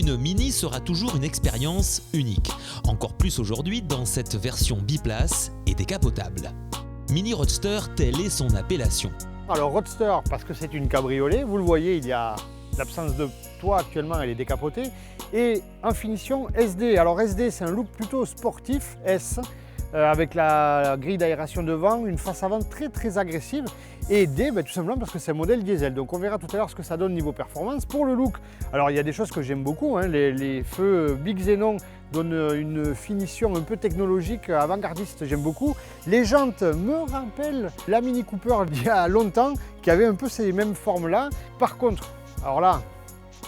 une Mini sera toujours une expérience unique. Encore plus aujourd'hui dans cette version biplace et décapotable. Mini Roadster, telle est son appellation. Alors Roadster, parce que c'est une cabriolet, vous le voyez, il y a l'absence de toit actuellement, elle est décapotée. Et en finition SD. Alors SD, c'est un look plutôt sportif, S, avec la grille d'aération devant, une face avant très agressive. Et D, tout simplement parce que c'est un modèle diesel. Donc on verra tout à l'heure ce que ça donne niveau performance. Pour le look, alors il y a des choses que j'aime beaucoup, hein. Les feux Big Xenon donnent une finition un peu technologique, avant-gardiste, j'aime beaucoup. Les jantes me rappellent la Mini Cooper d'il y a longtemps, qui avait un peu ces mêmes formes-là. Par contre, alors là,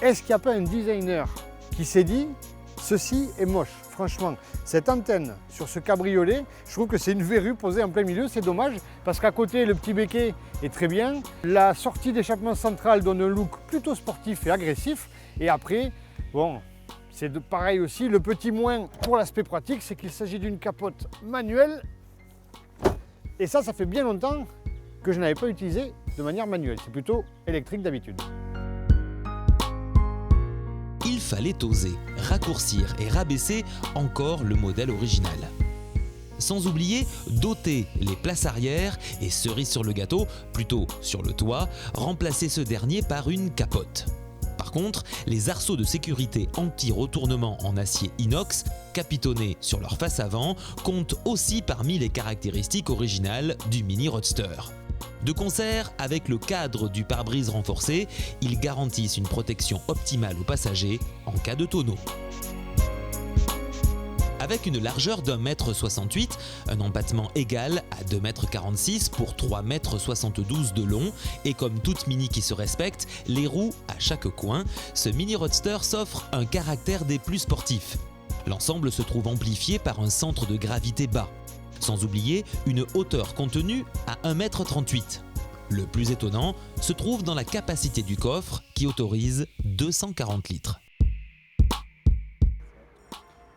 est-ce qu'il n'y a pas un designer qui s'est dit « ceci est moche ». Franchement, cette antenne sur ce cabriolet, je trouve que c'est une verrue posée en plein milieu, c'est dommage parce qu'à côté le petit béquet est très bien. La sortie d'échappement central donne un look plutôt sportif et agressif. Et après, bon, c'est pareil aussi, le petit moins pour l'aspect pratique, c'est qu'il s'agit d'une capote manuelle. Et ça fait bien longtemps que je n'avais pas utilisé de manière manuelle, c'est plutôt électrique d'habitude. Il fallait oser, raccourcir et rabaisser encore le modèle original. Sans oublier doter les places arrière et cerise sur le gâteau, plutôt sur le toit, remplacer ce dernier par une capote. Par contre, les arceaux de sécurité anti-retournement en acier inox, capitonnés sur leur face avant, comptent aussi parmi les caractéristiques originales du Mini Roadster. De concert avec le cadre du pare-brise renforcé, ils garantissent une protection optimale aux passagers en cas de tonneau. Avec une largeur d'1,68 m, un empattement égal à 2,46 m pour 3,72 m de long, et comme toute Mini qui se respecte, les roues à chaque coin, ce Mini Roadster s'offre un caractère des plus sportifs. L'ensemble se trouve amplifié par un centre de gravité bas. Sans oublier une hauteur contenue à 1,38 m. Le plus étonnant se trouve dans la capacité du coffre qui autorise 240 litres.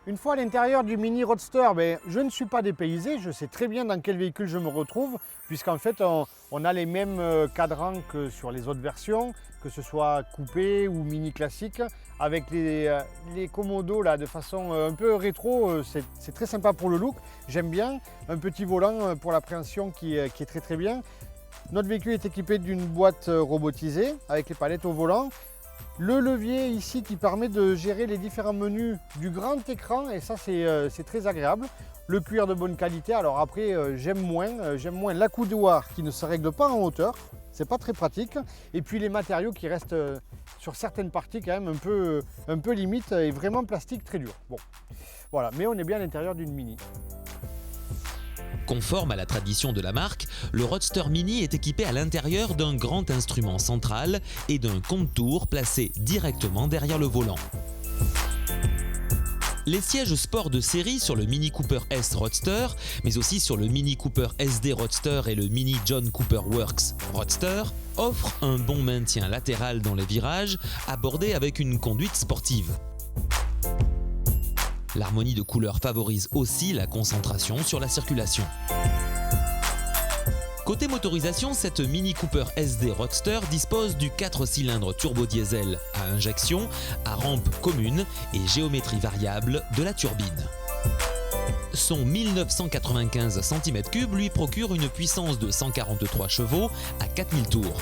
Une fois à l'intérieur du Mini Roadster, je ne suis pas dépaysé, je sais très bien dans quel véhicule je me retrouve, puisqu'en fait on a les mêmes cadrans que sur les autres versions, que ce soit coupé ou Mini classique, avec les commodos là, de façon un peu rétro, c'est très sympa pour le look, j'aime bien. Un petit volant pour l'appréhension qui est très bien. Notre véhicule est équipé d'une boîte robotisée avec les palettes au volant. Le levier ici qui permet de gérer les différents menus du grand écran, et ça c'est très agréable. Le cuir de bonne qualité, alors après j'aime moins l'accoudoir qui ne se règle pas en hauteur, c'est pas très pratique. Et puis les matériaux qui restent sur certaines parties quand même un peu limite et vraiment plastique très dur. Bon, voilà, mais on est bien à l'intérieur d'une Mini. Conforme à la tradition de la marque, le Roadster Mini est équipé à l'intérieur d'un grand instrument central et d'un compte-tours placé directement derrière le volant. Les sièges sport de série sur le Mini Cooper S Roadster, mais aussi sur le Mini Cooper SD Roadster et le Mini John Cooper Works Roadster, offrent un bon maintien latéral dans les virages, abordés avec une conduite sportive. L'harmonie de couleurs favorise aussi la concentration sur la circulation. Côté motorisation, cette Mini Cooper SD Roadster dispose du 4 cylindres turbo-diesel à injection, à rampe commune et géométrie variable de la turbine. Son 1995 cm3 lui procure une puissance de 143 chevaux à 4000 tours.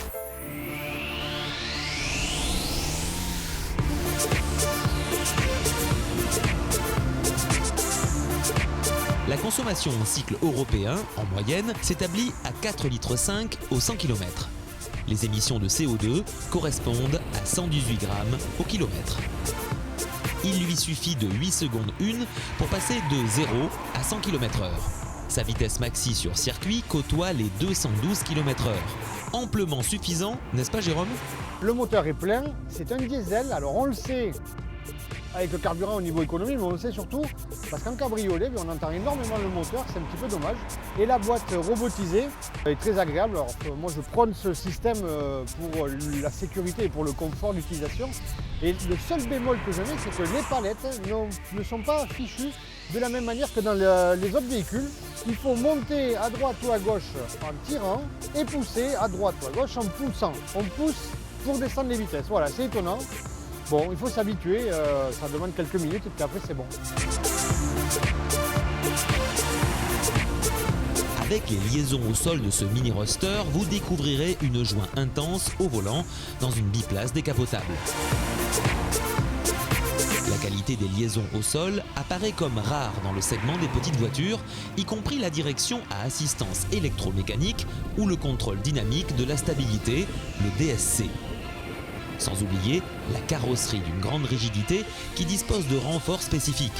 La consommation en cycle européen, en moyenne, s'établit à 4,5 litres au 100 km. Les émissions de CO2 correspondent à 118 grammes au kilomètre. Il lui suffit de 8 secondes 1 pour passer de 0 à 100 km/h. Sa vitesse maxi sur circuit côtoie les 212 km/h. Amplement suffisant, n'est-ce pas Jérôme? Le moteur est plein, c'est un diesel, alors on le sait avec le carburant au niveau économie, mais on le sait surtout parce qu'en cabriolet, on entend énormément le moteur, c'est un petit peu dommage. Et la boîte robotisée est très agréable. Alors, moi, je prône ce système pour la sécurité et pour le confort d'utilisation. Et le seul bémol que je mets, c'est que les palettes ne sont pas fichues de la même manière que dans les autres véhicules. Il faut monter à droite ou à gauche en tirant et pousser à droite ou à gauche en poussant. On pousse pour descendre les vitesses. Voilà, c'est étonnant. Bon, il faut s'habituer, ça demande quelques minutes et puis après c'est bon. Avec les liaisons au sol de ce mini roadster, vous découvrirez une joie intense au volant dans une biplace décapotable. La qualité des liaisons au sol apparaît comme rare dans le segment des petites voitures, y compris la direction à assistance électromécanique ou le contrôle dynamique de la stabilité, le DSC. Sans oublier la carrosserie d'une grande rigidité qui dispose de renforts spécifiques.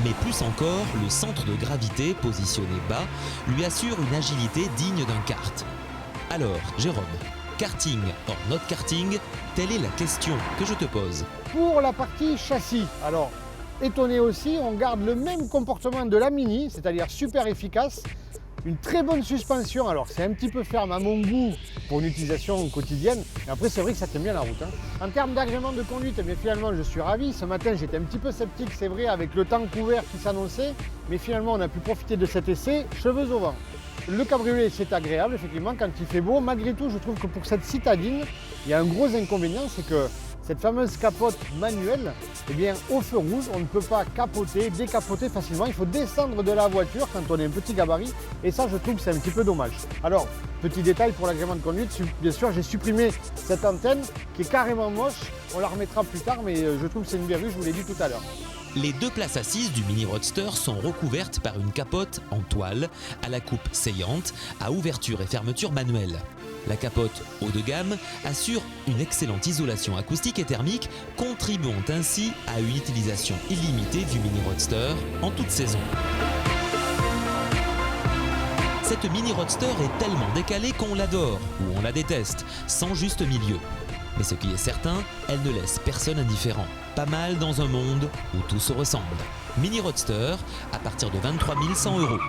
Mais plus encore, le centre de gravité, positionné bas, lui assure une agilité digne d'un kart. Alors, Jérôme, karting or not karting, telle est la question que je te pose. Pour la partie châssis, alors étonné aussi, on garde le même comportement de la Mini, c'est-à-dire super efficace, une très bonne suspension. Alors c'est un petit peu ferme à mon goût pour une utilisation quotidienne, mais après c'est vrai que ça tient bien la route. En termes d'agrément de conduite, mais finalement je suis ravi. Ce matin j'étais un petit peu sceptique, c'est vrai, avec le temps couvert qui s'annonçait, mais finalement on a pu profiter de cet essai, cheveux au vent. Le cabriolet c'est agréable effectivement quand il fait beau. Malgré tout je trouve que pour cette citadine, il y a un gros inconvénient, c'est que cette fameuse capote manuelle, eh bien, au feu rouge, on ne peut pas capoter, décapoter facilement. Il faut descendre de la voiture quand on est un petit gabarit. Et ça, je trouve que c'est un petit peu dommage. Alors, petit détail pour l'agrément de conduite, bien sûr, j'ai supprimé cette antenne qui est carrément moche. On la remettra plus tard, mais je trouve que c'est une verrue, je vous l'ai dit tout à l'heure. Les deux places assises du mini roadster sont recouvertes par une capote en toile à la coupe saillante, à ouverture et fermeture manuelle. La capote haut de gamme assure une excellente isolation acoustique et thermique, contribuant ainsi à une utilisation illimitée du mini roadster en toute saison. Cette mini roadster est tellement décalée qu'on l'adore ou on la déteste, sans juste milieu. Mais ce qui est certain, elle ne laisse personne indifférent. Pas mal dans un monde où tout se ressemble. Mini roadster à partir de 23 100 €.